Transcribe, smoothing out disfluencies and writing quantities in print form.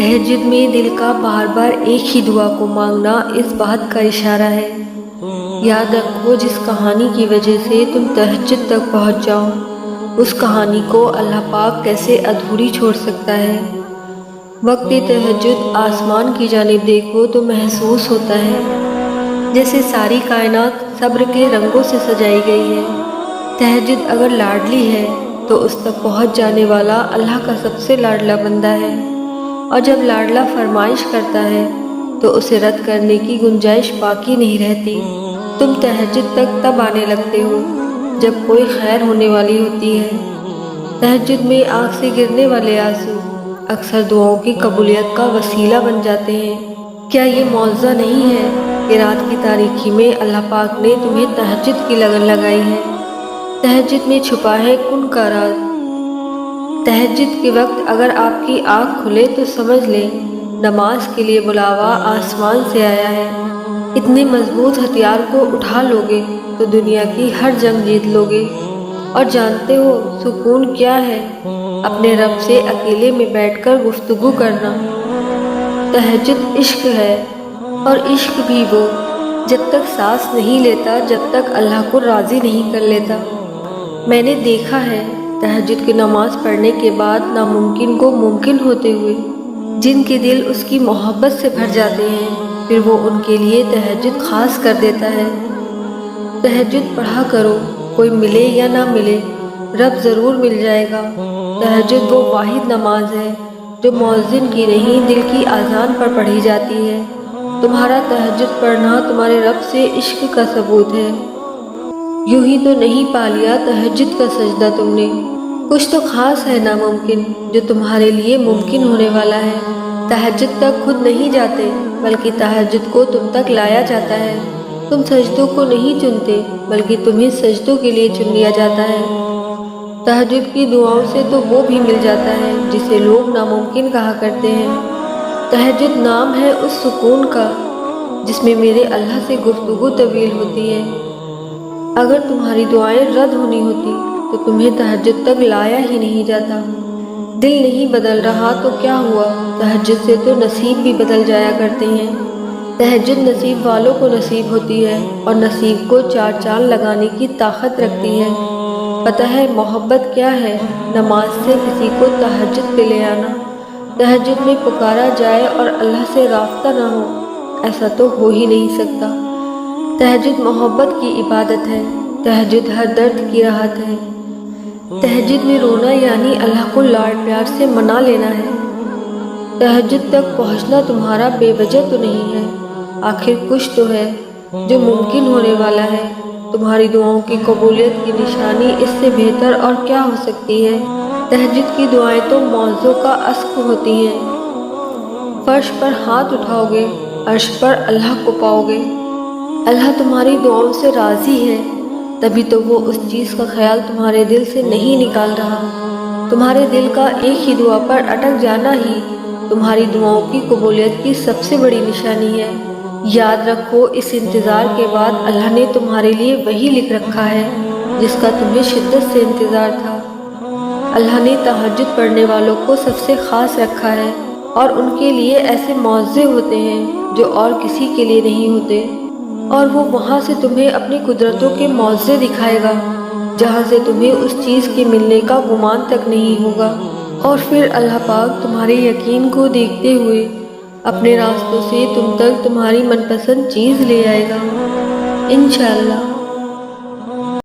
तहज्जुद में दिल का बार बार एक ही दुआ को मांगना इस बात का इशारा है। याद रखो, जिस कहानी की वजह से तुम तहज्जुद तक पहुंच जाओ, उस कहानी को अल्लाह पाक कैसे अधूरी छोड़ सकता है। वक्त तहज्जुद आसमान की जानिब देखो तो महसूस होता है जैसे सारी कायनात सब्र के रंगों से सजाई गई है। तहज्जुद अगर लाडली है तो उस तक पहुंच जाने वाला अल्लाह का सबसे लाडला बंदा है, और जब लाडला फरमाइश करता है तो उसे रद्द करने की गुंजाइश बाकी नहीं रहती। तुम तहज्जुद तक तब आने लगते हो जब कोई खैर होने वाली होती है। तहज्जुद में आँख से गिरने वाले आंसू अक्सर दुआओं की कबूलियत का वसीला बन जाते हैं। क्या ये मौज़ा नहीं है कि रात की तारीकी में अल्लाह पाक ने तुम्हें तहज्जुद की लगन लगाई है? तहज्जुद में छुपा है कुन का राज। तहज्जुद के वक्त अगर आपकी आँख खुले तो समझ लें नमाज के लिए बुलावा आसमान से आया है। इतने मजबूत हथियार को उठा लोगे तो दुनिया की हर जंग जीत लोगे। और जानते हो सुकून क्या है? अपने रब से अकेले में बैठकर गुफ्तगू करना। तहज्जुद इश्क है, और इश्क भी वो जब तक सांस नहीं लेता, जब तक अल्लाह को राज़ी नहीं कर लेता। मैंने देखा है तहज्जुद की नमाज पढ़ने के बाद नामुमकिन को मुमकिन होते हुए जिनके दिल उसकी मोहब्बत से भर जाते हैं, फिर वो उनके लिए तहज्जुद खास कर देता है। तहज्जुद पढ़ा करो, कोई मिले या ना मिले रब ज़रूर मिल जाएगा। तहज्जुद वो वाहिद नमाज है जो मौज़िन की नहीं दिल की आज़ान पर पढ़ी जाती है। तुम्हारा तहज्जुद पढ़ना तुम्हारे रब से इश्क का सबूत है। यूं ही तो नहीं पा लिया तहज्जुद का सजदा तुमने। कुछ तो खास है नामुमकिन जो तुम्हारे लिए मुमकिन होने वाला है। तहज्जुद तक खुद नहीं जाते बल्कि तहज्जुद को तुम तक लाया जाता है। तुम सजदों को नहीं चुनते बल्कि तुम्हें सजदों के लिए चुन लिया जाता है। तहज्जुद की दुआओं से तो वो भी मिल जाता है जिसे लोग नामुमकिन कहा करते हैं। तहज्जुद नाम है उस सुकून का जिसमें मेरे अल्लाह से गुफ्तगू तवील होती है। अगर तुम्हारी दुआएं रद्द होनी होती तो तुम्हें तहज्जुद तक लाया ही नहीं जाता। दिल नहीं बदल रहा तो क्या हुआ, तहज्जुद से तो नसीब भी बदल जाया करते हैं। तहज्जुद नसीब वालों को नसीब होती है और नसीब को चार चांद लगाने की ताकत रखती है। पता है मोहब्बत क्या है? नमाज से किसी को तहज्जुद पे ले आना। तहज्जुद में पुकारा जाए और अल्लाह से राब्ता ना हो, ऐसा तो हो ही नहीं सकता। तहज्जुद मोहब्बत की इबादत है। तहज्जुद हर दर्द की राहत है। तहज्जुद में रोना यानी अल्लाह को लाड प्यार से मना लेना है। तहज्जुद तक पहुंचना तुम्हारा बेवजह तो नहीं है। आखिर कुछ तो है जो मुमकिन होने वाला है। तुम्हारी दुआओं की कबूलियत की निशानी इससे बेहतर और क्या हो सकती है? तहज्जुद की दुआएं तो मौज़ों का अस्क होती हैं। फर्श पर हाथ उठाओगे, अर्श पर अल्लाह को पाओगे। अल्लाह तुम्हारी दुआओं से राज़ी है, तभी तो वो उस चीज़ का ख्याल तुम्हारे दिल से नहीं निकाल रहा। तुम्हारे दिल का एक ही दुआ पर अटक जाना ही तुम्हारी दुआओं की कबूलियत की सबसे बड़ी निशानी है। याद रखो, इस इंतज़ार के बाद अल्लाह ने तुम्हारे लिए वही लिख रखा है जिसका तुम्हें शिद्दत से इंतज़ार था। अल्लाह ने तहज्जुद पढ़ने वालों को सबसे ख़ास रखा है, और उनके लिए ऐसे मौज़े होते हैं जो और किसी के लिए नहीं होते। और वो वहाँ से तुम्हें अपनी कुदरतों के मौज़े दिखाएगा जहाँ से तुम्हें उस चीज़ के मिलने का गुमान तक नहीं होगा। और फिर अल्लाह पाक तुम्हारे यकीन को देखते हुए अपने रास्तों से तुम तक तुम्हारी मनपसंद चीज़ ले आएगा इंशाअल्लाह।